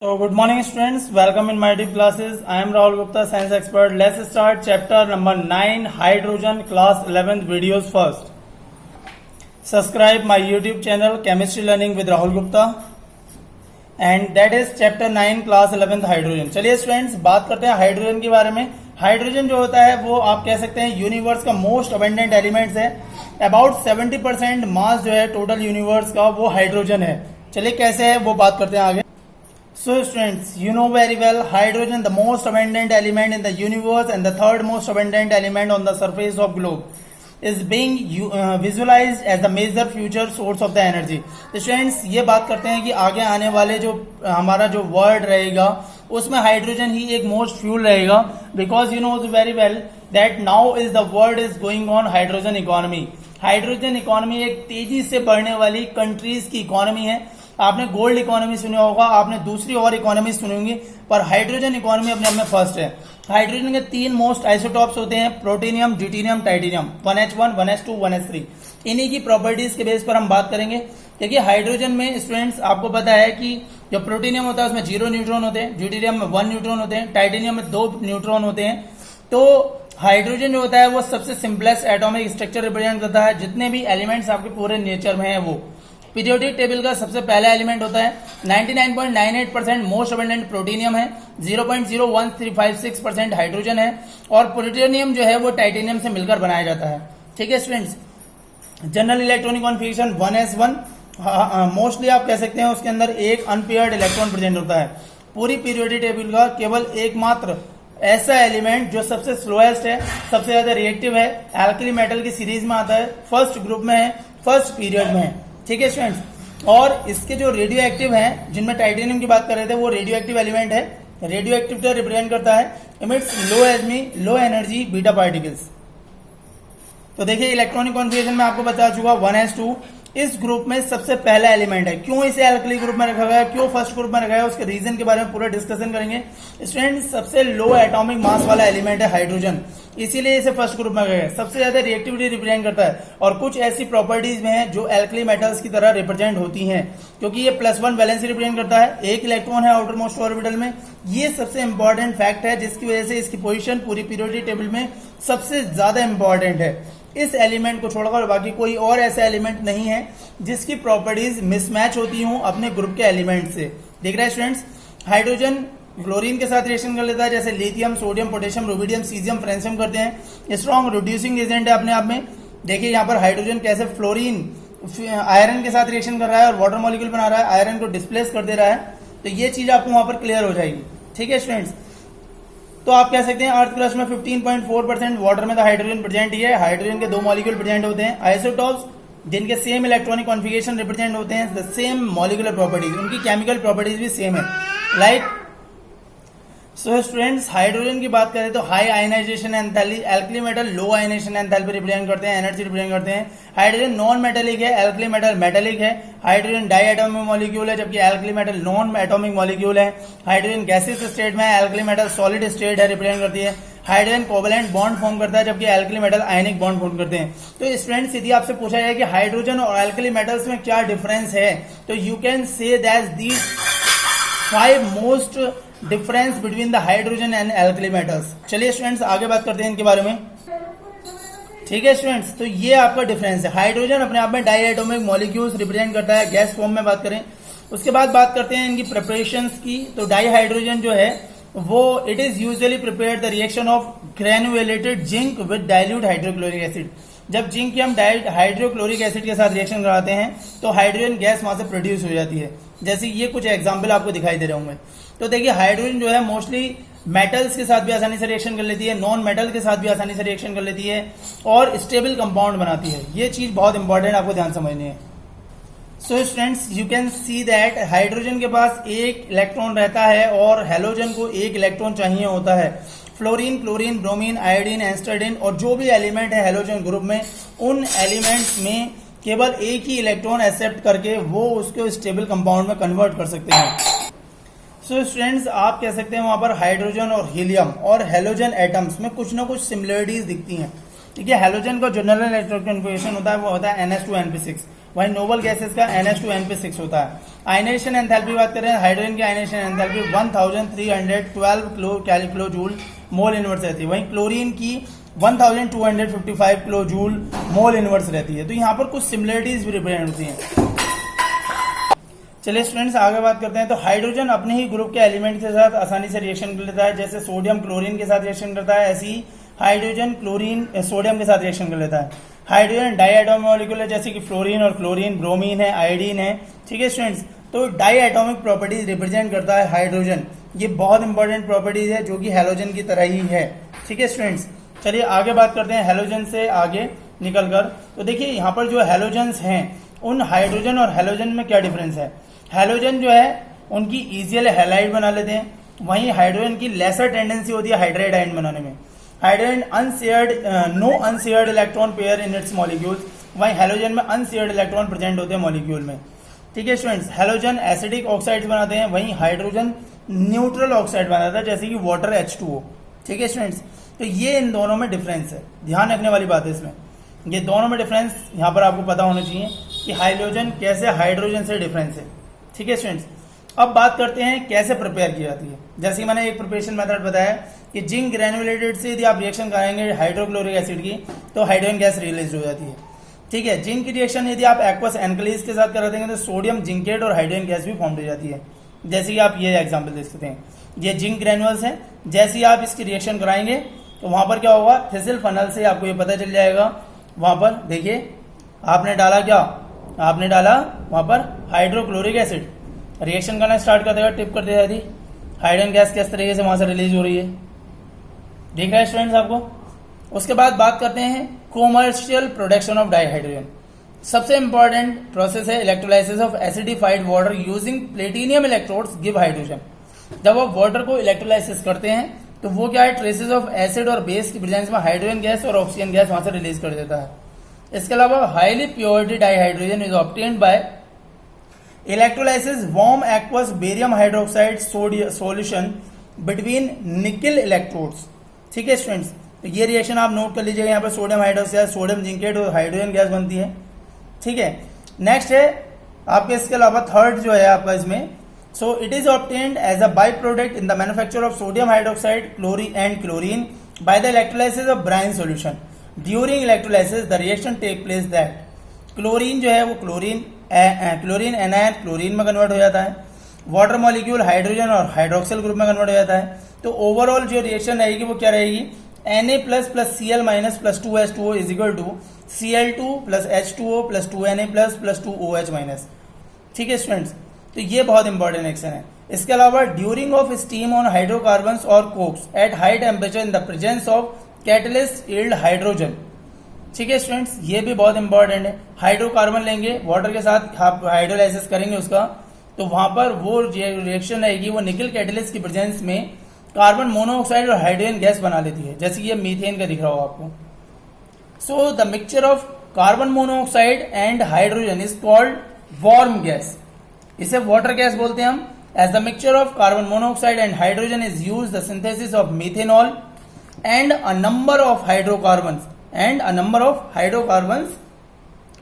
So good morning students, welcome in my deep classes. I am Rahul Gupta, science expert. Let's start chapter number 9, hydrogen, class 11th videos first. Subscribe my YouTube channel Chemistry Learning with Rahul Gupta and that is chapter 9 class 11th hydrogen. चलिए students बात करते हैं hydrogen के बारे में. Hydrogen जो होता है वो आप कह सकते हैं यूनिवर्स का मोस्ट अबंडेंट एलिमेंट्स है. अबाउट 70% मास जो है टोटल यूनिवर्स का वो हाइड्रोजन है. चलिए कैसे है वो बात करते हैं आगे. So students, you know very well hydrogen the most abundant element in the universe and the third most abundant element on the surface of globe is being visualized as the major future source of the energy. तो students ये बात करते हैं कि आगे आने वाले जो हमारा जो वर्ल्ड रहेगा उसमें हाइड्रोजन ही एक मोस्ट फ्यूल रहेगा because you know very well that now is the world is going on hydrogen economy. Hydrogen economy एक तेजी से बढ़ने वाली कंट्रीज की इकोनॉमी है. आपने गोल्ड इकोनॉमी सुना होगा, आपने दूसरी और इकोनॉमी सुनी होंगी, पर हाइड्रोजन इकोनॉमी अपने आप में फर्स्ट है. हाइड्रोजन के 3 मोस्ट आइसोटॉप्स होते हैं, प्रोटीनियम, ड्यूटेनियम, टाइटेनियम, 1H1, 1S2, 1S3. इन्हीं की प्रॉपर्टीज के बेस पर हम बात करेंगे. देखिए हाइड्रोजन में स्टूडेंट्स आपको पता है कि जो प्रोटीनियम होता है उसमें 0 न्यूट्रॉन होते हैं, ड्यूटेनियम में 1 न्यूट्रॉन होते हैं, टाइटेनियम में 2 न्यूट्रॉन होते हैं. तो हाइड्रोजन जो होता है वो सबसे सिंपलेस्ट एटॉमिक स्ट्रक्चर रिप्रेजेंट करता है. जितने भी एलिमेंट्स आपके पूरे नेचर में है वो पीरियोडिक टेबल का सबसे पहला एलिमेंट होता है. 99.98% मोस्ट अबंडेंट प्रोटीनियम है, 0.01356% हाइड्रोजन है और प्लूटोनियम जो है वो टाइटेनियम से मिलकर बनाया जाता है. ठीक है students. General electronic configuration 1s1. Mostly आप कह सकते हैं उसके अंदर एक अनपेयर्ड इलेक्ट्रॉन प्रेजेंट होता है. पूरी पीरियोडिक टेबल का केवल एकमात्र ऐसा एलिमेंट जो सबसे स्लोएस्ट है, सबसे ज्यादा रिएक्टिव है, एल्कली मेटल की सीरीज में आता है, फर्स्ट ग्रुप में है, फर्स्ट पीरियड में है. ठीक है स्टूडेंट्स. और इसके जो रेडियो एक्टिव हैं जिनमें टाइटेनियम की बात कर रहे थे वो रेडियो एक्टिव एलिमेंट है. रेडियो एक्टिविटी रिप्रेजेंट करता है emits low energy beta particles. तो देखिए इलेक्ट्रॉनिक कॉन्फिगरेशन में आपको बता चुका 1s2 इस ग्रुप में सबसे पहला एलिमेंट है. क्यों इसे एल्कली ग्रुप में रखा गया, क्यों फर्स्ट ग्रुप में रखा गया, उसके रीजन के बारे में पूरा डिस्कशन करेंगे. स्टूडेंट सबसे लो एटॉमिक मास वाला एलिमेंट है हाइड्रोजन, इसीलिए इसे फर्स्ट ग्रुप में रखा गया. सबसे ज्यादा रिएक्टिविटी रिप्रेजेंट करता है और कुछ ऐसी प्रॉपर्टीज में है जो एल्कली मेटल्स की तरह रिप्रेजेंट होती हैं क्योंकि ये +1 वैलेंसी रिप्रेजेंट करता है. एक इलेक्ट्रॉन है आउटर मोस्ट ऑर्बिटल में. ये सबसे इंपॉर्टेंट फैक्ट है जिसकी वजह से इसकी पोजीशन पूरी पीरियोडिक टेबल में सबसे ज्यादा इंपॉर्टेंट है. इस एलिमेंट को छोड़कर बाकी कोई और ऐसा एलिमेंट नहीं है जिसकी प्रॉपर्टीज मिसमैच होती हूं अपने ग्रुप के एलिमेंट से. देख रहे हैं स्टूडेंट्स. हाइड्रोजन क्लोरीन के साथ रिएक्शन कर लेता है जैसे lithium, sodium, potassium, rubidium, caesium, francium करते हैं. स्ट्रॉन्ग रिड्यूसिंग एजेंट है अपने आप में. देखिए यहाँ पर हाइड्रोजन कैसे फ्लोरीन आयरन के साथ रिएक्शन कर रहा है और वाटर मॉलिक्यूल बना रहा है, आयरन को डिस्प्लेस कर दे रहा है. तो ये चीज आपको वहां पर क्लियर हो जाएगी. ठीक है स्टूडेंट्स. तो आप कह सकते हैं अर्थ क्रस्ट में 15.4%, वाटर में तो हाइड्रोजन प्रेजेंट ही है. हाइड्रोजन के 2 मॉलिक्यूल प्रेजेंट होते हैं. आइसोटॉप्स जिनके सेम इलेक्ट्रॉनिक कॉन्फिगरेशन रिप्रेजेंट होते हैं, द सेम मॉलिक्यूलर प्रॉपर्टीज, उनकी केमिकल प्रॉपर्टीज भी सेम है. लाइक सो स्टूडेंट्स हाइड्रोजन की बात करें तो high ionization enthalpy, alkali metal low ionization enthalpy represent करते हैं, एनर्जी रिप्रेजेंट करते हैं. हाइड्रोजन नॉन मेटेलिक है, एल्कली मेटल मेटेलिक है. हाइड्रोजन डाई एटॉमिक मॉलिक्यूल है जबकि alkali metal non atomic molecule है. हाइड्रोजन गैसियस स्टेट में है, एल्कली मेटल सॉलिड स्टेट है रिप्रेजेंट करती है. हाइड्रोजन कोवैलेंट बॉन्ड फॉर्म करता है जबकि alkali metal ionic bond form करते हैं. तो स्टूडेंट्स यदि आपसे पूछा जाए कि हाइड्रोजन और एल्कली मेटल्स में क्या डिफरेंस है तो you can say that these 5 most difference between the hydrogen and alkali metals. चलिए स्टूडेंट्स आगे बात करते हैं इनके बारे में. ठीक है स्टूडेंट्स. तो ये आपका डिफरेंस है. हाइड्रोजन अपने आप में डाई एटॉमिक मॉलिक्यूल्स रिप्रेजेंट करता है गैस फॉर्म में बात करें. उसके बाद बात करते हैं इनकी प्रिपरेशंस की. तो डाई हाइड्रोजन जो है वो it is usually prepared the reaction of granulated zinc with dilute hydrochloric acid. जब जिंक की हम हाइड्रोक्लोरिक एसिड के साथ रिएक्शन कराते हैं तो हाइड्रोजन गैस वहां से प्रोड्यूस हो जाती है. जैसे ये कुछ एग्जाम्पल आपको दिखाई दे रहे होंगे. तो देखिए हाइड्रोजन जो है मोस्टली मेटल्स के साथ भी आसानी से रिएक्शन कर लेती है, नॉन मेटल के साथ भी आसानी से रिएक्शन कर लेती है और स्टेबल कंपाउंड बनाती है. ये चीज बहुत इंपॉर्टेंट आपको ध्यान समझनी है. So students you can see that hydrogen के पास एक इलेक्ट्रॉन रहता है और हेलोजन को एक इलेक्ट्रॉन चाहिए होता है. फ्लोरीन, क्लोरीन, ब्रोमीन, आयोडीन, एस्टर्डिन और जो भी एलिमेंट है हेलोजन ग्रुप में उन एलिमेंट्स में केवल एक ही इलेक्ट्रॉन एक्सेप्ट करके वो उसको स्टेबल कंपाउंड में कन्वर्ट कर सकते हैं. सो स्टूडेंट्स आप कह सकते हैं वहां पर हाइड्रोजन और हीलियम और हेलोजन एटम्स में कुछ ना कुछ सिमिलरिटीज दिखती हैं. ठीक है. हेलोजन का जनरल इलेक्ट्रॉनिक कॉन्फिगरेशन होता है वो होता है NH2 NP6. वहीं नोबल गैसेस का NH2NP6 होता है। आयनाइजेशन एंथैल्पी बात करें, हाइड्रोजन की ionisation enthalpy 1312 kilo joule mole inverse रहती है, वहीं क्लोरीन की 1255 किलो जूल मोल इनवर्स रहती है। तो यहाँ पर कुछ सिमिलरिटीज भी रिप्रेजेंट होती हैं। चलिए स्टूडेंट्स आगे बात करते हैं। तो हाइड्रोजन अपने ही ग्रुप के एलिमेंट के साथ आसानी से रिएक्शन कर लेता है, जैसे सोडियम क्लोरीन के साथ रिएक्शन करता है, ऐसे ही हाइड्रोजन क्लोरीन सोडियम के साथ रिएक्शन कर लेता है। हाइड्रोजन डाई एटॉमिक मॉलिक्यूल है, जैसे कि फ्लोरीन और क्लोरीन, ब्रोमीन है, आयोडीन है। ठीक है स्टूडेंट्स, तो डाई एटॉमिक प्रॉपर्टीज रिप्रेजेंट करता है हाइड्रोजन। ये बहुत इंपॉर्टेंट प्रॉपर्टीज है जो कि हैलोजन की तरह ही है। ठीक है स्टूडेंट्स, चलिए आगे बात करते हैं हैलोजन से आगे निकलकर। तो देखिए यहाँ पर जो हैलोजन्स हैं, उन हाइड्रोजन और हैलोजन में क्या डिफरेंस है। हैलोजन जो है उनकी इजियल हैलाइड बना लेते हैं, वहीं हाइड्रोजन की लेसर टेंडेंसी होती है हाइड्राइड आयन बनाने में। Hydrogen no unshared electron pair in its molecules, वहीं हैलोजन में अनशेयर्ड इलेक्ट्रॉन प्रेजेंट होते हैं मॉलिक्यूल में। ठीक है स्टूडेंट्स, हैलोजन एसिडिक ऑक्साइड्स बनाते हैं, वहीं हाइड्रोजन न्यूट्रल ऑक्साइड बनाता है, जैसे कि वाटर H2O। ठीक है स्टूडेंट्स, तो ये इन दोनों में डिफरेंस है, ध्यान रखने वाली बात है इसमें। ये दोनों में डिफरेंस यहाँ पर आपको पता होना चाहिए कि हाइड्रोजन कैसे हाइड्रोजन से डिफरेंस है। ठीक है स्टूडेंट्स, अब बात करते हैं कैसे प्रिपेयर की जाती है। जैसे कि मैंने एक प्रिपरेशन मेथड बताया कि जिंक ग्रेनुलेटेड से यदि आप रिएक्शन कराएंगे हाइड्रोक्लोरिक एसिड की, तो हाइड्रोजन गैस रिलीज हो जाती है। ठीक है, जिंक की रिएक्शन यदि आप एक्वस एनकलीज के साथ करा देंगे तो सोडियम जिंकेट और हाइड्रोजन गैस भी फॉर्म हो जाती है। जैसे कि आप ये एग्जाम्पल देख सकते हैं, ये जिंक ग्रेनुअल्स हैं, जैसे ही आप इसकी रिएक्शन कराएंगे तो वहां पर क्या होगा, थिसिल फनल से आपको ये पता चल जाएगा। वहां पर देखिए आपने डाला क्या, आपने डाला वहां पर हाइड्रोक्लोरिक एसिड, रिएक्शन करना स्टार्ट कर देगा, टिप कर देगा यदि हाइड्रोजन गैस किस तरीके से वहां से रिलीज हो रही है। ठीक है स्टूडेंट्स आपको। उसके बाद बात करते हैं कॉमर्शियल प्रोडक्शन ऑफ डाइहाइड्रोजन। सबसे इंपॉर्टेंट प्रोसेस है electrolysis of acidified water using platinum electrodes give hydrogen. जब आप वाटर को इलेक्ट्रोलाइसिस करते हैं तो वो क्या है, ट्रेसेस ऑफ एसिड और बेस की प्रेजेंस में हाइड्रोजन गैस और ऑक्सीजन गैस वहां से रिलीज कर देता है। इसके अलावा highly purity dihydrogen is obtained by electrolysis warm aqueous barium hydroxide solution between निकल इलेक्ट्रोड्स। ठीक है स्टूडेंट्स, तो ये रिएक्शन आप नोट कर लीजिएगा, यहाँ पर सोडियम हाइड्रोक्साइड, सोडियम जिंकेट और हाइड्रोजन गैस बनती है। ठीक है, नेक्स्ट है आपके इसके अलावा थर्ड जो है आपका इसमें, so it is obtained as a by product in the manufacture of sodium hydroxide chlorine and chlorine by the electrolysis of brine solution. During electrolysis the reaction take place that chlorine जो है वो chlorine anion chlorine में convert हो जाता है, water molecule hydrogen और hydroxyl group में convert हो जाता है। तो ओवरऑल जो रिएक्शन रहेगी वो क्या रहेगी, Na plus plus Cl minus plus 2H2O is equal to Cl2 plus H2O plus 2Na plus plus 2OH minus. ठीक है स्टूडेंट्स, तो ये बहुत इंपॉर्टेंट एक्शन है। इसके अलावा during of steam on hydrocarbons और cokes at high temperature in the presence of catalyst yield hydrogen. ठीक है स्टूडेंट्स, ये भी बहुत इंपॉर्टेंट है। हाइड्रोकार्बन लेंगे, वाटर के साथ आप हाइड्रोलाइसिस करेंगे उसका, तो वहां पर वो रिएक्शन रहेगी वो निकल कैटलिस्ट की प्रेजेंस में कार्बन मोनोऑक्साइड और हाइड्रोजन गैस बना लेती है, जैसे ये मीथेन का दिख रहा हो आपको। So the mixture of carbon monoxide and hydrogen is called warm gas. इसे वाटर गैस बोलते हैं हम। As the mixture of carbon monoxide and hydrogen is use the synthesis of methanol and a number of hydrocarbons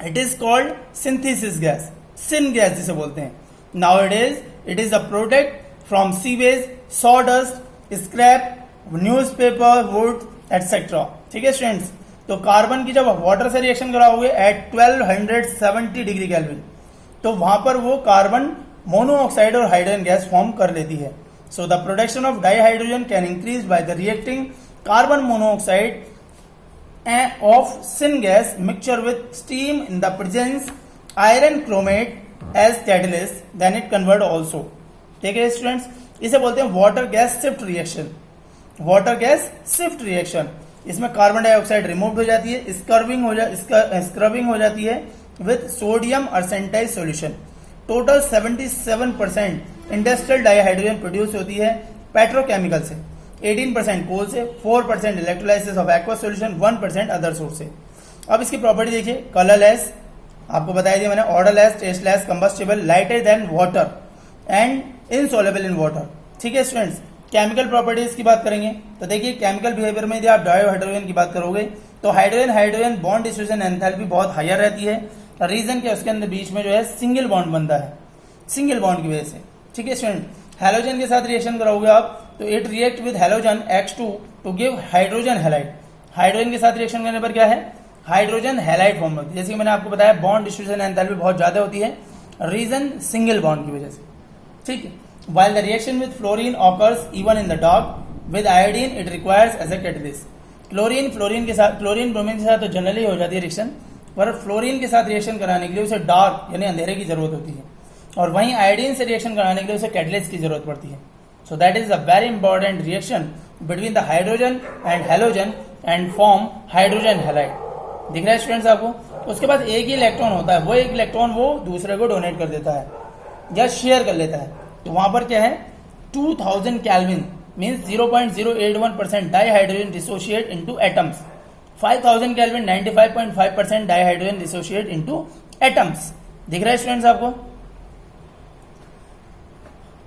it is called synthesis gas, syn gas जिसे बोलते हैं। Nowadays it is a product from sewage, sawdust, scrap, newspaper, wood etcetera. ठीक है students, तो carbon की जब water से reaction कराओगे एट 1270 डिग्री केल्विन, तो वहां पर वो कार्बन मोनोऑक्साइड और हाइड्रोजन गैस फॉर्म कर लेती है। So the production of dihydrogen can increase by the reacting carbon monoxide of syngas mixture with steam in the presence iron chromate as catalyst, then it convert also। ठीक है students, इसे बोलते हैं water gas shift reaction. Water gas shift reaction, इसमें carbon dioxide remove हो जाती है, scrubbing हो जाती है with sodium arsenite solution. Total 77% industrial dihydrogen produce होती है पेट्रोकेमिकल से, 18% कोल से, 4% electrolysis of aqua solution, 1% other source से। अब इसकी प्रॉपर्टी देखिए, कलरलेस, आपको बताया दिया मैंने, odourless, tasteless, combustible, lighter than water and insoluble in water. ठीक है स्टूडेंट्स, केमिकल प्रॉपर्टीज की बात करेंगे तो देखिए केमिकल बिहेवियर में यदि आप डाइहाइड्रोजन की बात करोगे तो hydrogen hydrogen bond diffusion enthalpy बहुत हायर रहती है। रीजन क्या, उसके अंदर बीच में जो है सिंगल बॉन्ड बनता है, सिंगल बॉन्ड की वजह से। ठीक है स्टूडेंट, हेलोजन के साथ रिएक्शन कराओगे आप तो it react with halogen X2 to give hydrogen halide. Hydrogen के साथ रिएक्शन करने पर क्या है, हाइड्रोजन हैलाइड फॉर्म होती है। जैसे कि मैंने आपको बताया बॉन्ड डिफ्यूजन एंथैल्पी बहुत ज्यादा होती है, रीजन सिंगल बॉन्ड की वजह से। ठीक है, while the reaction with fluorine occurs even in the dark, with iodine it requires as a catalyst। Chlorine के साथ, क्लोरीन ब्रोमीन के साथ तो जनरली हो जाती है रिएक्शन, पर फ्लोरीन के साथ रिएक्शन कराने के लिए उसे डार्क यानी अंधेरे की जरूरत होती है, और वहीं आयोडीन से रिएक्शन कराने के लिए उसे कैटलिस्ट की जरूरत पड़ती है। So that is a very important reaction between the hydrogen and halogen and form hydrogen halide. दिख रहा है स्टूडेंट्स आपको। उसके बाद एक ही इलेक्ट्रॉन होता है, वो एक इलेक्ट्रॉन वो दूसरे को डोनेट कर देता है या शेयर कर लेता है। तो वहां पर क्या है, 2000 kelvin means 0.081% dihydrogen dissociate into atoms, 5000 kelvin 95.5% dihydrogen dissociate into atoms. दिख रहा है स्टूडेंट्स आपको।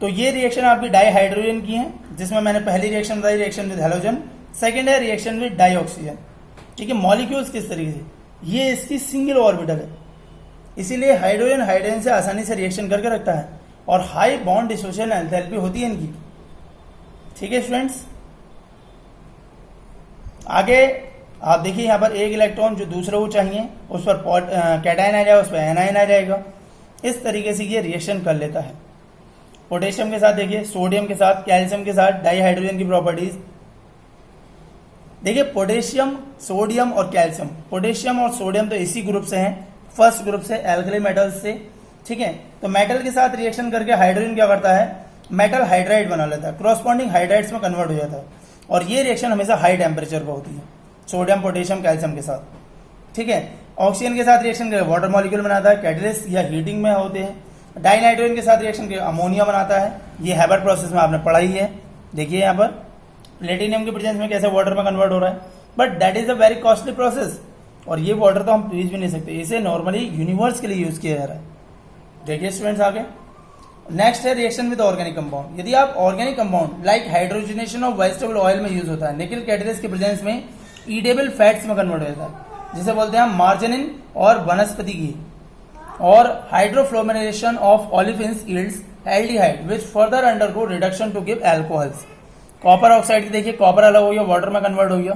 तो ये रिएक्शन आपकी डाइहाइड्रोजन की है, जिसमें मैंने पहली रिएक्शन बताई, रिएक्शन विद हेलोजन। सेकंड है रिएक्शन विद डाइऑक्सीजन। ठीक है, मॉलिक्यूल्स किस तरीके से, ये इसकी सिंगल ऑर्बिटल है, इसीलिए हाइड्रोजन हाइड्रोजन से आसानी से रिएक्शन करके रखता है, और हाई बॉन्ड डिसोसिएशन एंथैल्पी होती है इनकी। ठीक है स्टूडेंट्स, आगे आप देखिए यहाँ पर एक इलेक्ट्रॉन जो दूसरे को चाहिए उस पर कैटायन आ जाएगा, उस पर एनायन आ जाएगा। इस तरीके से ये रिएक्शन कर लेता है। पोटेशियम के साथ देखिए, सोडियम के साथ, कैल्शियम के साथ डाइहाइड्रोजन की प्रॉपर्टीज देखिए। पोटेशियम, सोडियम और कैल्शियम, पोटेशियम और सोडियम तो इसी ग्रुप से हैं, फर्स्ट ग्रुप से, एल्कली मेटल्स से। ठीक है, तो मेटल के साथ रिएक्शन करके हाइड्रोजन क्या करता है, मेटल हाइड्राइड बना लेता है, क्रॉसपॉन्डिंग हाइड्राइड्स में कन्वर्ट हो जाता है, और ये रिएक्शन हमेशा हाई टेम्परेचर पर होती है, सोडियम पोटेशियम कैल्शियम के साथ। ठीक है, ऑक्सीजन के साथ रिएक्शन करके वाटर मॉलिक्यूल बनाता है, कैटलिस्ट या हीटिंग में होते हैं। डाइनाइट्रोजन के साथ रिएक्शन करके अमोनिया बनाता है, ये हैबर प्रोसेस में आपने पढ़ा ही है। देखिए यहाँ पर प्लेटिनियम के प्रेजेंस में कैसे वाटर में कन्वर्ट हो रहा है, but that is a very costly process, और ये वाटर तो हम पी भी नहीं सकते, इसे नॉर्मली यूनिवर्स के लिए यूज किया जा रहा है। देखिए स्टूडेंट्स आगे, नेक्स्ट है रिएक्शन विद ऑर्गेनिक कंपाउंड। यदि आप organic compound like hydrogenation of vegetable oil में यूज होता है, निकल कैटलिस्ट के प्रेजेंस में ईडेबल फैट्स में कन्वर्ट हो जाता है, जिसे बोलते हैं मार्जिनिन और वनस्पति घी, और hydroformylation of olefins yields aldehyde which further undergo reduction to give alcohols. Copper oxide की देखिए, कॉपर अलग हो गया, वाटर में कन्वर्ट हो गया।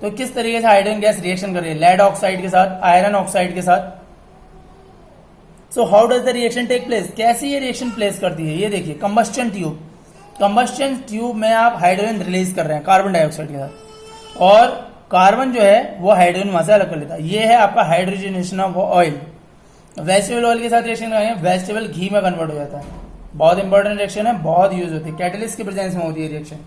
तो किस तरीके से हाइड्रोजन गैस रिएक्शन कर रही है, लेड ऑक्साइड के साथ, आयरन ऑक्साइड के साथ। So how does the reaction take place, कैसे ये रिएक्शन प्लेस करती है, ये देखिए कंबस्टन ट्यूब। कंबस्टन ट्यूब में आप हाइड्रोजन रिलीज कर रहे हैं कार्बन डाइऑक्साइड के साथ, और कार्बन जो है वो हाइड्रोजन वहां से अलग कर लेता है। ये है आपका hydrogenation of oil. Vegetable oil के साथ रिएक्शन करेंगे, वेजिटेबल घी में कन्वर्ट हो जाता है। बहुत इंपॉर्टेंट रिएक्शन है, बहुत यूज होती है, कैटलिस्ट के प्रेजेंस में होती है रिएक्शन।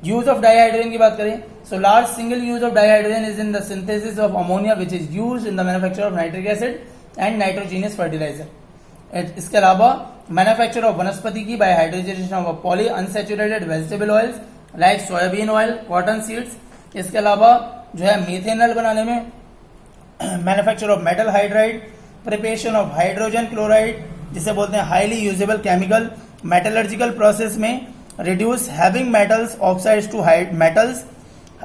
यूज ऑफ डाइहाइड्रोजन की बात करें, so large single use of dihydrogen is in the synthesis of ammonia which is used in the manufacture of nitric acid and nitrogenous fertiliser. इसके अलावा मैन्युफैक्चर ऑफ वनस्पति की by hydrogenation of poly unsaturated vegetable oils like soybean oil, cotton seeds. इसके अलावा जो है methanol बनाने में manufacture of metal hydride, preparation of hydrogen chloride जिसे बोलते हैं highly usable chemical, metallurgical process में reduce having metals oxides to metals.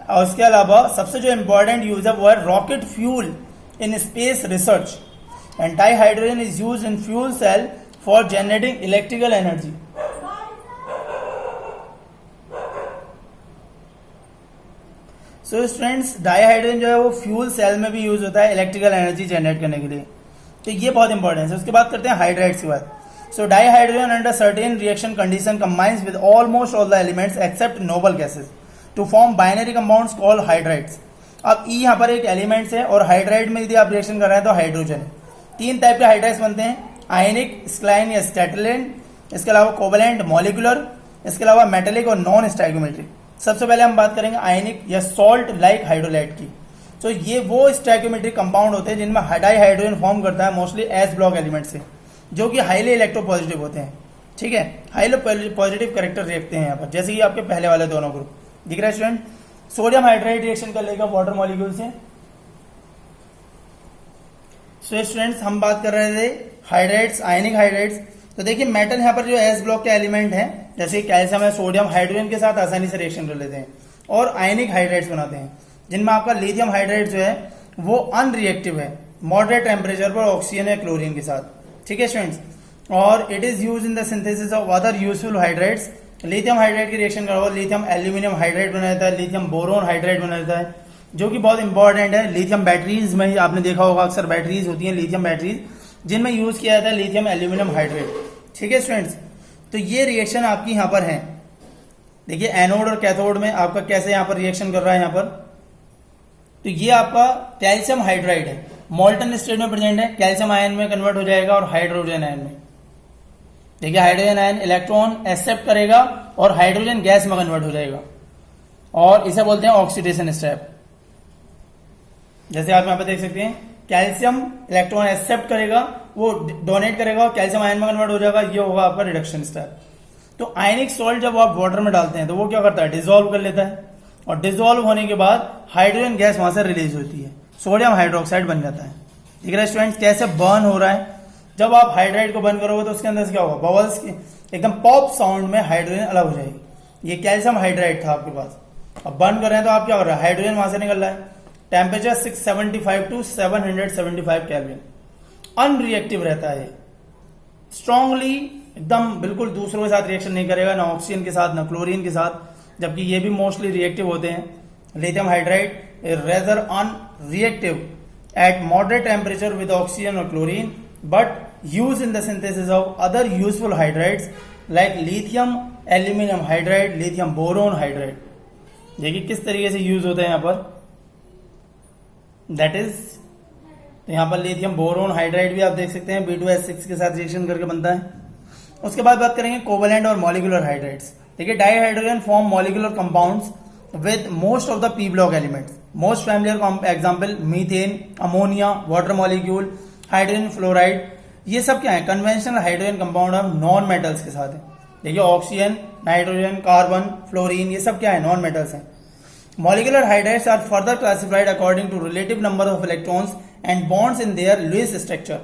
और इसके अलावा सबसे जो इंपॉर्टेंट यूज है वो है rocket fuel in space research, and dihydrogen is used in fuel cell for generating electrical energy. So students, dihydrogen जो है वो फ्यूल सेल में भी यूज होता है इलेक्ट्रिकल एनर्जी जनरेट करने के लिए, तो ये बहुत इंपॉर्टेंट है। उसके बाद करते हैं हाइड्राइड्स की बात। So dihydrogen under certain reaction condition combines with almost all the elements except noble gases to form binary compounds called hydrides. अब ई यहाँ पर एक एलिमेंट्स है, और हाइड्राइड में यदि आप रिएक्शन कर रहे हैं तो हाइड्रोजन है। तीन टाइप के हाइड्राइड्स बनते हैं, आयनिक, स्क्लाइन या स्कैटरलैंड, इसके अलावा कोवलेंट, मॉलिकुलर, इसके अलावा मेटेलिक और नॉन स्टैइकोमेट्रिक। सबसे पहले हम बात करेंगे आयनिक या सॉल्ट लाइक हाइड्रोलाइट की। तो ये वो स्टैइकोमेट्रिक कंपाउंड होते हैं जिनमें डाइहाइड्रोजन फॉर्म करता है मोस्टली एस ब्लॉक एलिमेंट से, जो कि हाईली इलेक्ट्रोपॉजिटिव होते हैं। ठीक है, हाईली पॉजिटिव कैरेक्टर रखते हैं यहाँ पर, जैसे कि आपके पहले वाले दोनों ग्रुप दिख रहा है स्टूडेंट। सोडियम हाइड्राइड रिएक्शन कर लेगा वाटर मॉलिक्यूल से। सो स्टूडेंट्स, हम बात कर रहे थे हाइड्राइड्स, आयनिक हाइड्राइड्स। तो देखिए मेटल यहाँ पर जो एस ब्लॉक के एलिमेंट है, जैसे कैल्शियम है, सोडियम हाइड्रोजन के साथ आसानी से रिएक्शन कर लेते हैं और आयनिक हाइड्राइड्स बनाते हैं। जिनमें आपका लिथियम हाइड्राइड जो है वो अनरिएक्टिव है मॉडरेट टेम्परेचर पर ऑक्सीजन या क्लोरीन के साथ, ठीक है स्टूडेंट्स। और it is use in the synthesis of other useful hydrides. Lithium hydride की रिएक्शन का लिथियम एल्यूमिनियम हाइड्राइड बना देता है, लिथियम बोरोन हाइड्राइड बना देता है, जो कि बहुत इंपॉर्टेंट है। लिथियम बैटरीज में आपने देखा होगा अक्सर बैटरीज होती हैं लिथियम बैटरीज, जिनमें यूज किया जाता है लिथियम एल्यूमिनियम हाइड्राइड, ठीक है स्टूडेंट्स। तो ये रिएक्शन आपकी यहाँ पर है। देखिए एनोड और कैथोड में आपका कैसे यहाँ पर रिएक्शन कर रहा है यहाँ पर। तो ये आपका कैल्शियम हाइड्राइड है, मॉल्टन स्टेट में प्रेजेंट है, कैल्शियम आयन में कन्वर्ट हो जाएगा और हाइड्रोजन आयन में। देखिए हाइड्रोजन आयन इलेक्ट्रॉन एक्सेप्ट करेगा और हाइड्रोजन गैस में कन्वर्ट हो जाएगा, और इसे बोलते हैं ऑक्सीडेशन स्टेप। जैसे आप यहाँ पे देख सकते हैं कैल्शियम इलेक्ट्रॉन एक्सेप्ट करेगा, वो डोनेट करेगा और कैल्शियम आयन में कन्वर्ट हो जाएगा, ये होगा आपका रिडक्शन स्टेप। तो आयनिक सॉल्ट जब आप वाटर में डालते हैं तो वो क्या करता है, डिसॉल्व कर लेता है, और डिसॉल्व होने के बाद हाइड्रोजन गैस वहां से रिलीज होती है, सोडियम हाइड्रोक्साइड बन जाता है। ठीक है स्टूडेंट्स, कैसे बर्न हो रहा है। जब आप हाइड्राइड को बर्न करोगे तो उसके अंदर से क्या होगा, बबल्स एकदम पॉप साउंड में हाइड्रोजन अलग हो जाएगी। ये कैल्शियम हाइड्राइड था आपके पास, अब बर्न कर रहे हैं तो आप क्या कर रहे हैं, हाइड्रोजन वहां से निकल रहा है। टेम्परेचर 675 टू 775 केल्विन, अनरिएक्टिव रहता है, स्ट्रांगली एकदम बिल्कुल दूसरों के साथ रिएक्शन नहीं करेगा, ना ऑक्सीजन के साथ ना क्लोरीन के साथ, जबकि ये भी मोस्टली रिएक्टिव होते हैं। Lithium hydride rather unreactive at moderate temperature with oxygen और chlorine, but use in the synthesis of other useful hydrides like lithium aluminium hydride, lithium boron hydride. देखिए किस तरीके से यूज होता है यहाँ पर, दैट इज तो यहाँ पर लिथियम बोरोन हाइड्राइड भी आप देख सकते हैं B2H6 के साथ रिएक्शन करके बनता है। उसके बाद बात करेंगे कोवेलेंट और मॉलिक्यूलर हाइड्राइड्स। देखिए dihydrogen form molecular compounds with most of the P block elements. Most familiar example methane, ammonia, water molecule, hydrogen fluoride, ये सब क्या है, conventional hydrogen compound of non metals के साथ है। देखिए ऑक्सीजन, नाइट्रोजन, कार्बन, फ्लोरीन, ये सब क्या है, नॉन मेटल्स हैं। Molecular hydrides are further classified according to relative number of electrons and bonds in their Lewis structure.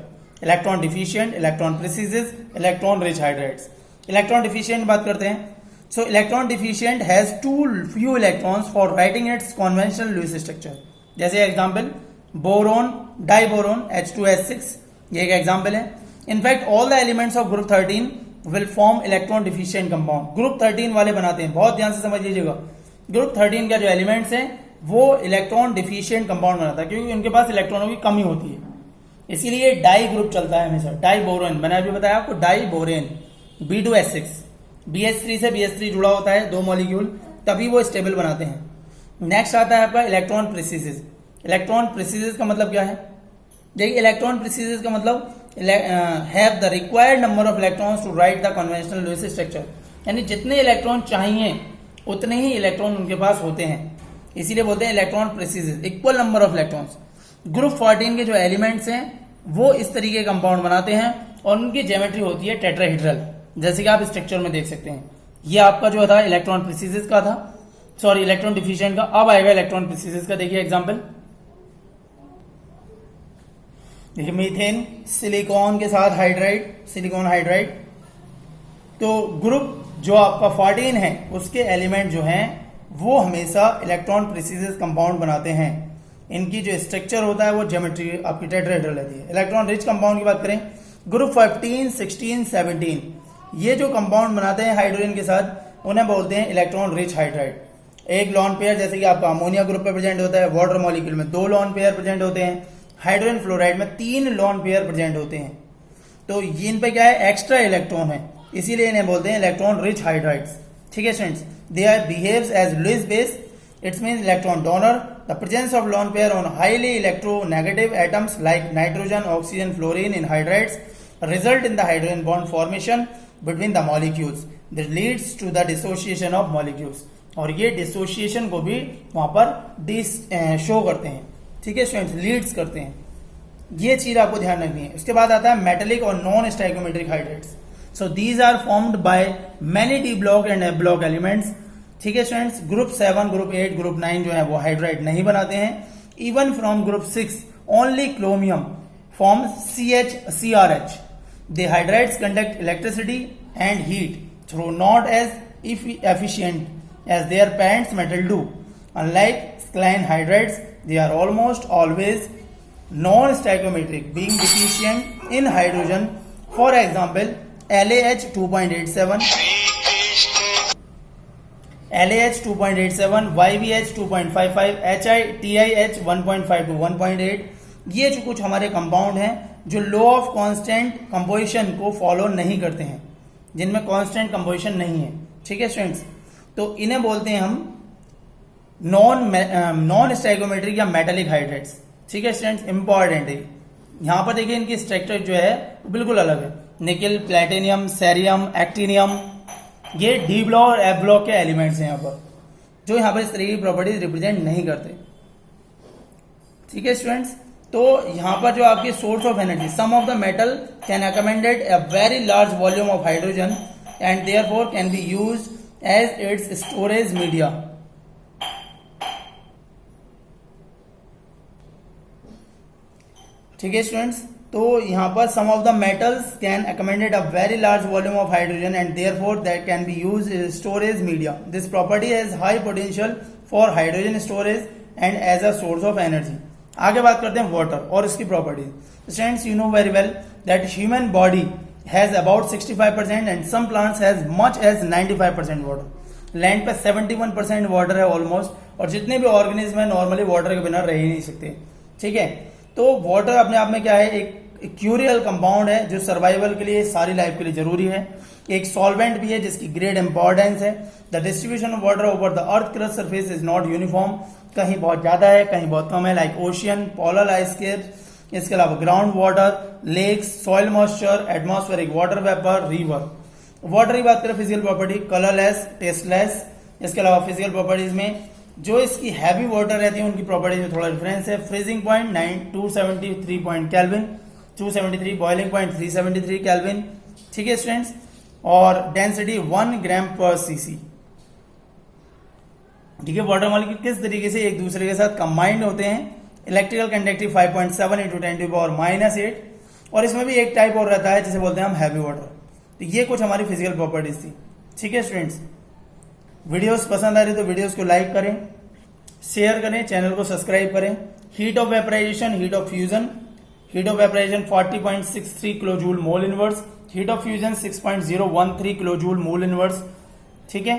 Electron deficient, electron precise, electron rich hydrides. Electron deficient बात करते हैं. So electron deficient has too few electrons for writing its conventional Lewis structure. जैसे example boron, diboron, H2S6, ये एक example है. In fact, all the elements of group 13 will form electron deficient compound. Group 13 वाले बनाते हैं, बहुत ध्यान से समझ लीजिएगा. ग्रुप 13 का जो एलिमेंट्स हैं वो इलेक्ट्रॉन डिफिशिएंट कंपाउंड बनाता है, क्योंकि उनके पास इलेक्ट्रॉनों की कमी होती है, इसीलिए डाई ग्रुप चलता है हमेशा। डाई बोरेन, मैंने अभी बताया आपको, डाई बोरेन B2H6, BH3 से BH3 जुड़ा होता है, दो मॉलिक्यूल, तभी वो स्टेबल बनाते हैं। नेक्स्ट आता है आपका इलेक्ट्रॉन प्रिसिसिस। इलेक्ट्रॉन प्रिसिसिस का मतलब क्या है, देखिए इलेक्ट्रॉन प्रिसिसिस का मतलब have the required number of electrons to write the conventional Lewis structure, यानी जितने इलेक्ट्रॉन चाहिए उतने ही इलेक्ट्रॉन उनके पास होते हैं, इसीलिए बोलते हैं electron precise, equal number of electrons. Group 14 के जो एलिमेंट्स हैं वो इस तरीके के कंपाउंड बनाते हैं और उनकी ज्योमेट्री होती है टेट्राहेड्रल, जैसे कि आप स्ट्रक्चर में देख सकते हैं। ये आपका जो था इलेक्ट्रॉन प्रिसिसिस का था, सॉरी इलेक्ट्रॉन डिफिशिएंट का। अब आएगा इलेक्ट्रॉन प्रिसिसिस का, देखिए एग्जांपल, देखिए मीथेन सिलिकॉन के साथ हाइड्राइड, सिलिकॉन हाइड्राइड। तो ग्रुप जो आपका 14 है उसके एलिमेंट जो हैं वो हमेशा इलेक्ट्रॉन प्रिसिसिस कंपाउंड बनाते हैं। इनकी जो स्ट्रक्चर होता है वो ज्योमेट्री आपकी टेट्राहेड्रल रहती है। इलेक्ट्रॉन रिच कंपाउंड की बात करें, ग्रुप 15, 16, 17 ये जो कंपाउंड बनाते हैं हाइड्रोजन के साथ उन्हें बोलते हैं इलेक्ट्रॉन रिच हाइड्राइड। एक लॉन पेयर जैसे कि आपका अमोनिया ग्रुप पे प्रेजेंट होता है, वाटर मॉलिक्यूल में 2 लॉन पेयर प्रेजेंट होते हैं, हाइड्रोजन फ्लोराइड में 3 लॉन पेयर प्रेजेंट होते हैं। तो इन पे क्या है, एक्स्ट्रा इलेक्ट्रॉन है, इसीलिए इन्हें बोलते हैं इलेक्ट्रॉन रिच हाइड्राइड्स। ठीक है students, they are behaves as Lewis base, its means electron donor. The presence of lone pair on highly electronegative atoms like nitrogen, oxygen, fluorine in hydrides result in the hydrogen bond formation between the molecules that leads to the dissociation of molecules, और ये dissociation को भी वहां पर show करते हैं। ठीक है स्टूडेंट्स, लीड्स करते हैं, ये चीज आपको ध्यान रखनी है। उसके बाद आता है मेटेलिक और non stoichiometric hydrides. So these are formed by many D block and F block elements. ठीक है स्टूडेंट्स, ग्रुप 7, ग्रुप 8, ग्रुप 9 जो है वो हाइड्राइड नहीं बनाते हैं। Even from group 6 only chromium forms CH-CrH. The hydrides conduct electricity and heat through not as efficient as their parents metal do. Unlike alkaline hydrides, they are almost always non-stoichiometric, being deficient in hydrogen. For example, LaH 2.87, LaH 2.87, YbH 2.55, TiH 1.5 to 1.8. ये जो कुछ हमारे compound हैं जो law of constant composition को follow नहीं करते हैं, जिनमें कांस्टेंट कंपोजिशन नहीं है। ठीक है स्टूडेंट्स, तो इन्हें बोलते हैं हम नॉन स्टाइकोमेट्रिक या मेटालिक हाइड्रेट्स। ठीक है स्टूडेंट्स, इंपॉर्टेंट है। यहां पर देखिए इनकी स्ट्रक्चर जो है बिल्कुल अलग है। निकेल, प्लेटिनियम, सेरियम, एक्टिनियम, ये डी ब्लॉक और एफ ब्लॉक के एलिमेंट्स हैं यहाँ पर, जो यहाँ पर इस तरह की प्रॉपर्टीज रिप्रेजेंट नहीं करते। ठीक है स्टूडेंट्स, तो यहां पर जो आपकी source of energy, some of the metal can accommodate a very large volume of hydrogen and therefore can be used as its storage media. ठीक है स्टूडेंट्स, तो यहां पर some of the metals can accommodate a very large volume of hydrogen and therefore that can be used as storage media. This property has high potential for hydrogen storage and as a source of energy. आगे बात करते हैं water और इसकी properties. Students, you know very well that human body has about 65% and some plants has much as 95% water. Land पे 71% water है almost, और जितने भी ऑर्गेनिज्म है नॉर्मली वाटर के बिना रह ही नहीं सकते। ठीक है, तो वाटर अपने आप में क्या है, एक क्यूरियल कंपाउंड है जो सर्वाइवल के लिए, सारी लाइफ के लिए जरूरी है। एक सॉल्वेंट भी है जिसकी ग्रेट इंपॉर्टेंस है। The distribution of water over the earth crust surface is not uniform, कहीं बहुत ज्यादा है कहीं बहुत कम है, like ocean, polar ice cap. इसके अलावा ground water, lakes, soil moisture, atmospheric water vapour, river. Water की बात करें फिजिकल प्रॉपर्टी, कलरलेस, टेस्टलेस। इसके अलावा फिजिकल प्रॉपर्टीज में जो इसकी हैवी वाटर रहती है उनकी प्रॉपर्टीज में थोड़ा डिफरेंस है। Freezing point 273 point kelvin, 273, boiling point 373 kelvin. ठीक है स्टूडेंट्स, और डेंसिटी 1 ग्राम पर सीसी। ठीक है, वाटर मॉलिक्यूल किस तरीके से एक दूसरे के साथ कंबाइंड होते हैं। इलेक्ट्रिकल कंडक्टिव 5.7 × 10⁻⁸, और इसमें भी एक टाइप और रहता है जिसे बोलते हैं हम हैवी वाटर। तो ये कुछ हमारी फिजिकल प्रॉपर्टीज थी। ठीक है स्टूडेंट्स, वीडियोस पसंद आ रही तो वीडियोस को लाइक करें, शेयर करें, चैनल को सब्सक्राइब करें। Heat of vaporisation, heat of fusion. Heat of vaporisation 40.63 kilo joule mole inverse, heat of fusion 6.013 kilo joule mole inverse. ठीक है,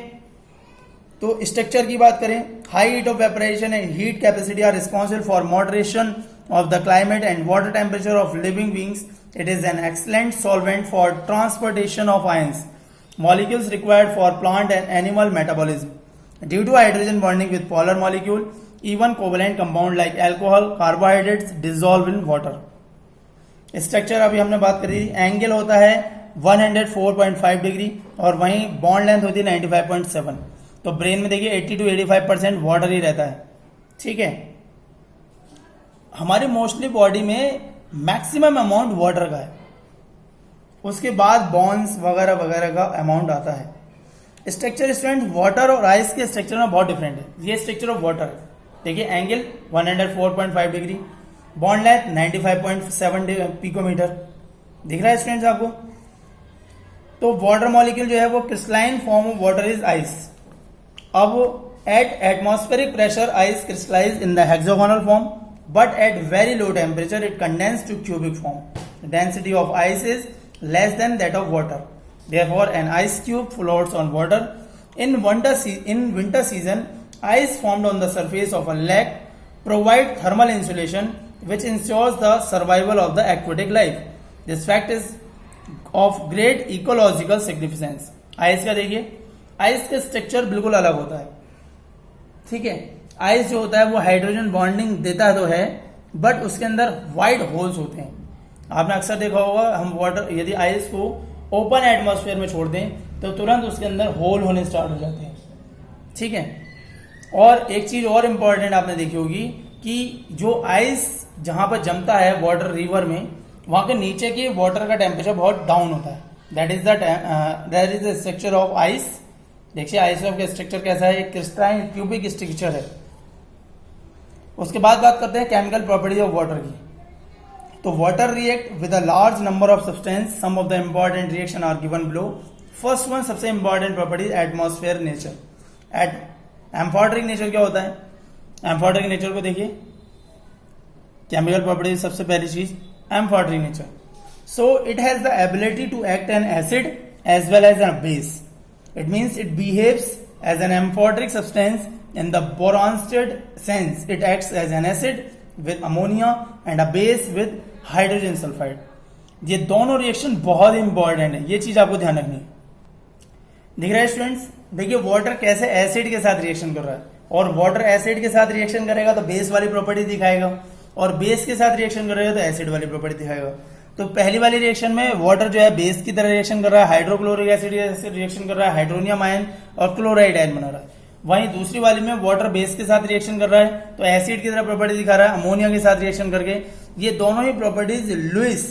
तो स्ट्रक्चर की बात करें, high heat of vaporisation and heat capacity are responsible for moderation of the climate and water temperature of living beings. It is an excellent solvent for transportation of ions, molecules required for plant and animal metabolism. Due to hydrogen bonding with polar molecule, even covalent compound like alcohol, carbohydrates dissolve in water. Structure अभी हमने बात करी, angle होता है 104.5 degree और वहीं bond length होती है 95.7। तो ब्रेन में देखिए 80 to 85% वाटर ही रहता है। ठीक है, हमारी मोस्टली बॉडी में मैक्सिमम अमाउंट वाटर का है, उसके बाद बॉन्ड्स वगैरह वगैरह का अमाउंट आता है। स्ट्रक्चर स्टूडेंट वाटर और आइस के स्ट्रक्चर में बहुत डिफरेंट है। ये स्ट्रक्चर ऑफ वाटर है, देखिए angle 104.5 degree, bond length 95.7 picometre. दिख रहा है स्टूडेंट्स आपको? तो वाटर मॉलिक्यूल जो है वो crystalline form of water is ice. अब at atmospheric pressure ice crystallise in the hexagonal form, but at very low temperature it condense to cubic form. Density of ice is less than that of water. Therefore, an ice cube floats on water. In winter season, ice formed on the surface of a lake provide thermal insulation, which ensures the survival of the aquatic life. This fact is of great ecological significance. Ice का देखिए, ice का structure बिल्कुल अलग होता है। ठीक है, ice जो होता है वो हाइड्रोजन बॉन्डिंग देता तो है, बट उसके अंदर वाइड होल्स होते हैं। आपने अक्सर देखा होगा, हम वाटर यदि आइस को ओपन एटमॉस्फेयर में छोड़ दें तो तुरंत उसके अंदर होल होने स्टार्ट हो जाते हैं। ठीक है, और एक चीज और इंपॉर्टेंट आपने देखी होगी कि जो आइस जहां पर जमता है वाटर रिवर में, वहां के नीचे के वाटर का टेम्परेचर बहुत डाउन होता है। That is the structure of ice. देखिए आइस का स्ट्रक्चर कैसा है, क्रिस्टलाइन क्यूबिक स्ट्रक्चर है। उसके बाद बात करते हैं केमिकल प्रॉपर्टीज ऑफ वाटर की। तो water react with a large number of substance, some of the important reaction are given below. First one, सबसे important property atmosphere nature. Amphoteric nature क्या होता है? एम्फोटरिक नेचर को देखिए, केमिकल प्रॉपर्टीज सबसे पहली चीज amphoteric nature. So it has the ability to act an acid as well as an base. It means it behaves as an amphoteric substance in the Bronsted sense. It acts as an acid with ammonia and a base with hydrogen sulfide. ये दोनों reaction बहुत important है, ये चीज आपको ध्यान रखनी है. दिख रहा है स्टूडेंट्स? देखिए वाटर कैसे एसिड के साथ रिएक्शन कर रहा है, और वाटर एसिड के साथ रिएक्शन करेगा तो बेस वाली प्रॉपर्टी दिखाएगा, और बेस के साथ रिएक्शन करेगा तो एसिड वाली प्रॉपर्टी दिखाएगा. तो पहली वाली रिएक्शन में वाटर जो है बेस की तरह रिएक्शन कर रहा है, हाइड्रोक्लोरिक एसिड रिएक्शन कर रहा है, हाइड्रोनियम आयन और क्लोराइड आयन बना रहा है. वहीं दूसरी वाली में वाटर बेस के साथ रिएक्शन कर रहा है तो एसिड की तरह प्रॉपर्टी दिखा रहा है अमोनिया के साथ रिएक्शन करके. ये दोनों ही प्रॉपर्टीज लुइस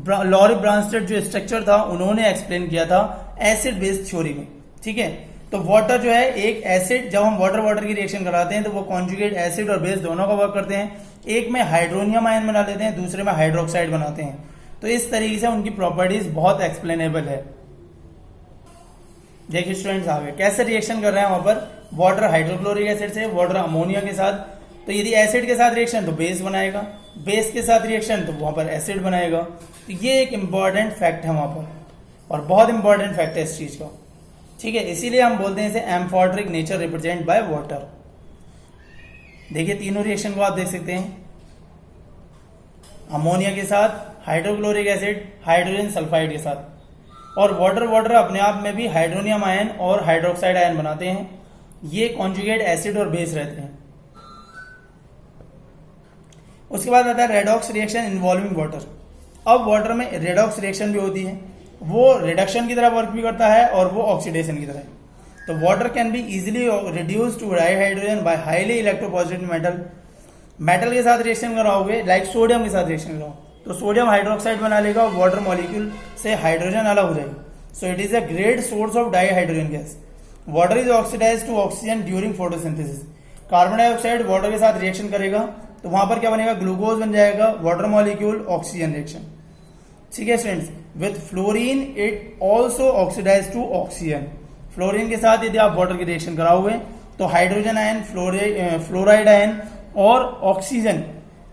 लॉरी ब्रांस्टेड जो स्ट्रक्चर था उन्होंने एक्सप्लेन किया था एसिड बेस थ्योरी में. ठीक है, तो वाटर जो है एक एसिड, जब हम वाटर वाटर की रिएक्शन कराते हैं तो वो कॉन्जुगेट एसिड और बेस दोनों का वर्क करते हैं. एक में हाइड्रोनियम आयन बना लेते हैं, दूसरे में हाइड्रोक्साइड बनाते हैं. तो इस तरीके से उनकी प्रॉपर्टीज बहुत एक्सप्लेनेबल है. देखिए स्टूडेंट्स आगे कैसे रिएक्शन कर रहे हैं वहां पर वाटर हाइड्रोक्लोरिक एसिड से, वाटर अमोनिया के साथ. तो यदि एसिड के साथ रिएक्शन तो बेस बनाएगा, बेस के साथ रिएक्शन तो वहां पर एसिड बनाएगा. तो ये एक इंपॉर्टेंट फैक्ट है वहां पर, और बहुत इंपॉर्टेंट फैक्ट है इस चीज का. ठीक है, इसीलिए हम बोलते हैं इसे amphoteric nature represent by water. देखिए तीनों रिएक्शन को आप देख सकते हैं, अमोनिया के साथ, हाइड्रोक्लोरिक एसिड, हाइड्रोजन सल्फाइड के साथ. और वाटर अपने आप में भी हाइड्रोनियम आयन और हाइड्रोक्साइड आयन बनाते हैं. ये कॉन्जुगेट एसिड और बेस रहते हैं. उसके बाद आता है रेडॉक्स रिएक्शन इन्वॉल्विंग वाटर. अब वाटर में रेडॉक्स रिएक्शन भी होती है, वो रिडक्शन की तरह वर्क भी करता है और वो ऑक्सीडेशन की तरह. तो water can be easily reduce to dihydrogen by highly electropositive metal. Metal के साथ रिएक्शन कराओगे, लाइक सोडियम के साथ रिएक्शन कराओ तो सोडियम हाइड्रोक्साइड बना लेगा और वाटर मॉलिक्यूल से हाइड्रोजन अलग हो जाएगा. So it is a great source of dihydrogen gas. Water is oxidise to oxygen during photosynthesis. Carbon dioxide water के साथ रिएक्शन करेगा तो वहां पर क्या बनेगा, ग्लूकोज बन जाएगा, वाटर मॉलिक्यूल ऑक्सीजन रिएक्शन. ठीक है students, with fluorine it also oxidise to oxygen. Fluorine के साथ यदि आप वाटर की रिएक्शन कराओगे तो हाइड्रोजन आयन, फ्लोराइड आयन और ऑक्सीजन,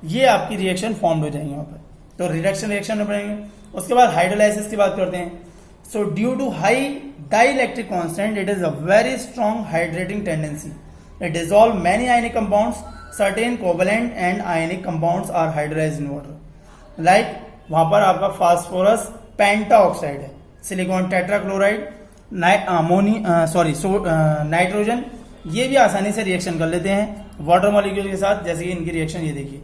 ये आपकी रिएक्शन फॉर्म हो जाएंगे वहां पर. तो रिडक्शन रिएक्शन में पड़ेंगे. उसके बाद हाइड्रोलाइसिस की बात करते हैं. So due to high dielectric constant it is a very strong hydrating tendency. It dissolve many ionic compounds. Certain covalent and ionic compounds are hydrolysed in water. Like वहां पर आपका फास्फोरस पेंटा ऑक्साइड है, silicon tetrachloride, nitrogen, ये भी आसानी से reaction कर लेते हैं वाटर मॉलिक्यूल के साथ. जैसे कि इनकी रिएक्शन ये देखिए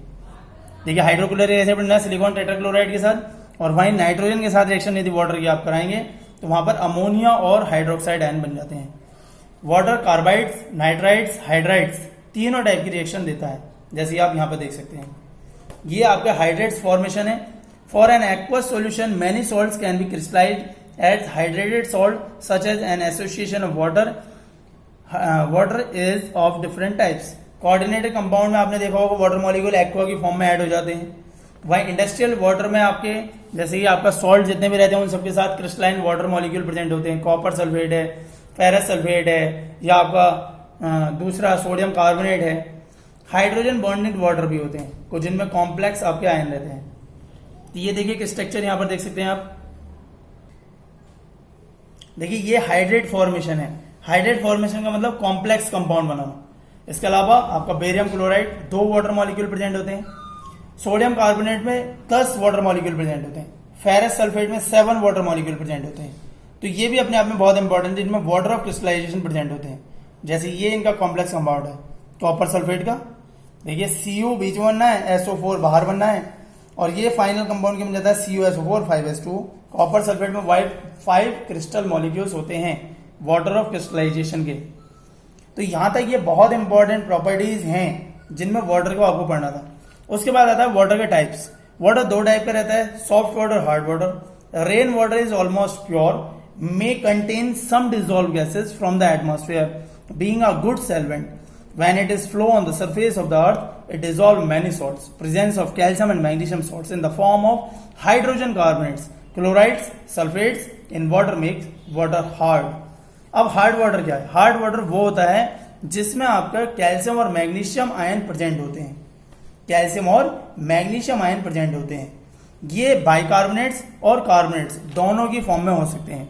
हाइड्रोक्लोरिक एसिड बनना है सिलिकॉन टेट्राक्लोराइड के साथ, और वहीं नाइट्रोजन के साथ रिएक्शन यदि वाटर की आप कराएंगे तो वहां पर अमोनिया और हाइड्रोक्साइड आयन बन जाते हैं. वाटर कार्बाइड्स, नाइट्राइड्स, हाइड्राइड्स तीनों टाइप की रिएक्शन देता है, जैसे आप यहां पर देख सकते हैं. ये आपका हाइड्रेट्स फॉर्मेशन है. For an aqueous solution many salts can be crystallised as hydrated salt such as an association of water. Water is of different types. Coordinated compound में आपने देखा होगा वाटर मॉलिक्यूल एक्वा की फॉर्म में add हो जाते हैं. वहीं इंडस्ट्रियल वाटर में आपके जैसे कि आपका सॉल्ट जितने भी रहते हैं उन सबके साथ क्रिस्टलाइन वाटर मॉलिक्यूल प्रेजेंट होते हैं. कॉपर सल्फेट है, फेरस सल्फेट है, या आपका दूसरा सोडियम कार्बोनेट है. हाइड्रोजन बॉन्डेड वाटर भी होते हैं कुछ, जिनमें कॉम्प्लेक्स आपके आयन रहते हैं. तो ये देखिए कि स्ट्रक्चर यहां पर देख सकते हैं आप. देखिए ये हाइड्रेट फॉर्मेशन है. हाइड्रेट फॉर्मेशन का मतलब कॉम्प्लेक्स कंपाउंड बनाना. इसके अलावा आपका barium chloride 2 water molecule present होते हैं. सोडियम कार्बोनेट में 10 वाटर मॉलिक्यूल प्रेजेंट होते हैं. फेरस सल्फेट में 7 वाटर मॉलिक्यूल प्रेजेंट होते हैं. तो ये भी अपने आप में बहुत इंपॉर्टेंट है, इनमें वाटर ऑफ क्रिस्टलाइजेशन प्रेजेंट होते हैं. जैसे ये इनका कॉम्प्लेक्स कंपाउंड है कॉपर सल्फेट का. देखिए Cu बीच में बनना है, SO4 बाहर बनना है, और ये फाइनल कंपाउंड के बन जाता है CuSO4 5s2. कॉपर सल्फेट में 5 क्रिस्टल मॉलिक्यूल्स होते हैं वाटर ऑफ क्रिस्टलाइजेशन के. तो यहां तक ये बहुत इंपॉर्टेंट प्रॉपर्टीज हैं जिनमें वाटर को आपको पढ़ना था. उसके बाद आता है वाटर के टाइप्स. वाटर 2 टाइप का रहता है, soft water, hard water. Rain water is almost pure, may contain some dissolved gases from the atmosphere, being a good solvent. When it is flow on the surface of the earth, it dissolves many salts. Presence of calcium and magnesium salts in the form of hydrogen carbonates, chlorides, sulfates in water makes water hard. अब hard water क्या है? Hard water वो होता है जिसमें आपका calcium और magnesium ion present होते हैं। कैल्शियम और मैग्नीशियम आयन प्रेजेंट होते हैं। ये बाइकार्बोनेट्स और कार्बोनेट्स दोनों की फॉर्म में हो सकते हैं,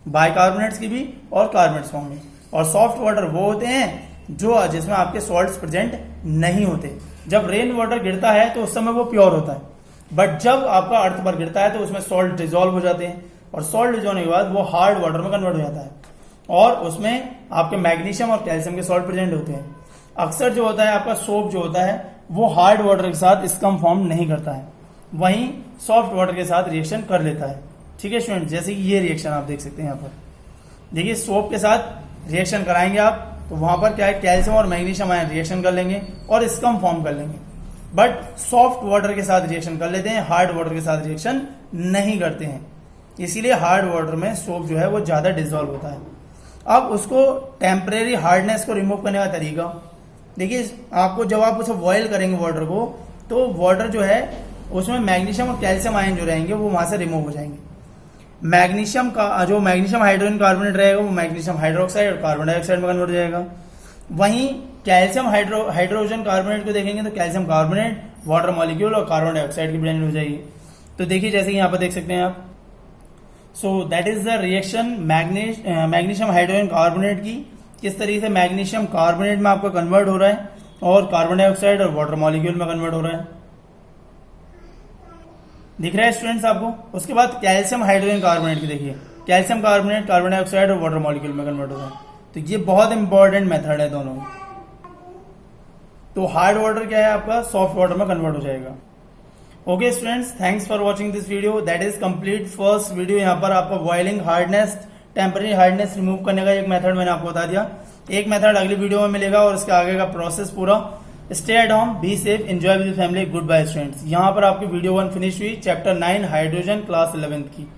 बाइकार्बोनेट्स की भी और कार्बोनेट्स फॉर्म में। और सॉफ्ट वाटर वो होते हैं जो जिसमें आपके सॉल्ट्स प्रेजेंट नहीं होते। जब रेन वाटर गिरता है तो उस समय वो प्योर होता है, बट जब आपका अर्थ पर गिरता है तो उसमें सॉल्ट डिजोल्व हो जाते हैं और सॉल्ट डिजोल्व होने के बाद वो हार्ड वाटर में कन्वर्ट हो जाता है और उसमें आपके मैग्नीशियम और कैल्शियम के सॉल्ट प्रेजेंट होते हैं। अक्सर जो होता है आपका सोप जो होता है वो हार्ड वाटर के साथ स्कम फॉर्म नहीं करता है, वहीं सॉफ्ट वाटर के साथ रिएक्शन कर लेता है। ठीक है स्टूडेंट, जैसे कि ये रिएक्शन आप देख सकते हैं यहाँ पर, देखिए सोप के साथ रिएक्शन कराएंगे आप तो वहां पर क्या है, कैल्शियम और मैग्नीशियम आयन रिएक्शन कर लेंगे और स्कम फॉर्म कर लेंगे। बट सॉफ्ट वाटर के साथ रिएक्शन कर लेते हैं, हार्ड वाटर के साथ रिएक्शन नहीं करते हैं। इसीलिए हार्ड वाटर में सोप जो है वो ज्यादा डिजोल्व होता है। अब उसको टेम्परेरी हार्डनेस को रिमूव करने का तरीका देखिए, आपको जब आप उसे बॉयल करेंगे वाटर को तो वाटर जो है उसमें मैग्नीशियम और कैल्शियम आयन जो रहेंगे वो वहां से रिमूव हो जाएंगे। मैग्नीशियम का जो मैग्नीशियम हाइड्रोजन कार्बोनेट रहेगा वो मैग्नीशियम हाइड्रोक्साइड और कार्बन डाइऑक्साइड में कन्वर्ट हो जाएगा। वहीं कैल्शियम हाइड्रोजन कार्बोनेट को देखेंगे तो कैल्शियम कार्बोनेट, वाटर मॉलिक्यूल और कार्बन डाइऑक्साइड की ब्लेंड हो जाएगी। तो देखिए जैसे कि यहाँ पर देख सकते हैं आप, so that is the reaction magnesium hydrogen carbonate की, किस तरीके से मैग्नीशियम कार्बोनेट में आपका कन्वर्ट हो रहा है और कार्बन डाइऑक्साइड और वाटर मॉलिक्यूल में कन्वर्ट हो रहा है। दिख रहा है स्टूडेंट्स आपको। उसके बाद कैल्शियम हाइड्रोजन कार्बोनेट की देखिए, कैल्शियम कार्बोनेट कार्बन डाइऑक्साइड और वाटर मॉलिक्यूल में कन्वर्ट हो रहा है। तो ये बहुत इंपॉर्टेंट मेथड है दोनों। तो हार्ड वाटर क्या है आपका सॉफ्ट वाटर में कन्वर्ट हो जाएगा। Okay students, thanks for watching this video. That is complete first video. यहाँ पर आपका boiling hardness, temporary hardness remove करने का एक मेथड मैंने आपको बता दिया। एक मेथड अगली वीडियो में मिलेगा और इसके आगे का प्रोसेस पूरा। Stay at home, be safe, enjoy with family. Good bye students. यहाँ पर आपकी वीडियो 1 फिनिश हुई, चैप्टर 9 हाइड्रोजन क्लास 11th की।